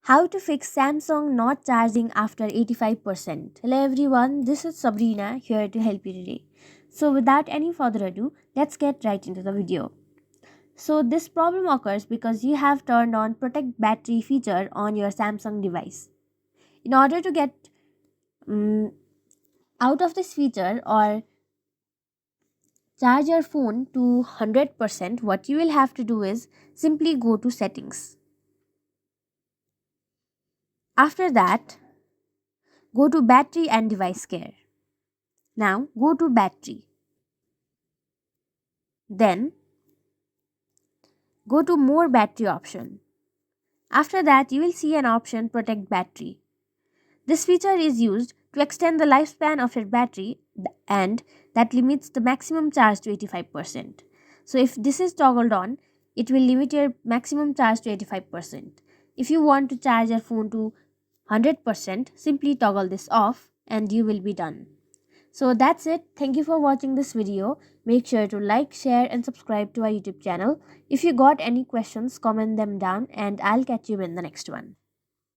How to fix Samsung not charging after 85%. Hello everyone, this is Sabrina here to help you today. So without any further ado, let's get right into the video. So this problem occurs because you have turned on protect battery feature on your Samsung device. In order to get um, out of this feature or charge your phone to 100%, what you will have to do is simply go to settings. After that, go to battery and device care. Now go to battery. Then go to more battery option. After that you will see an option protect battery. This feature is used to extend the lifespan of your battery and that limits the maximum charge to 85%. So if this is toggled on, it will limit your maximum charge to 85%. If you want to charge your phone to 100%, simply toggle this off and you will be done. So that's it. Thank you for watching this video. Make sure to like, share and subscribe to our YouTube channel. If you got any questions, comment them down and I'll catch you in the next one.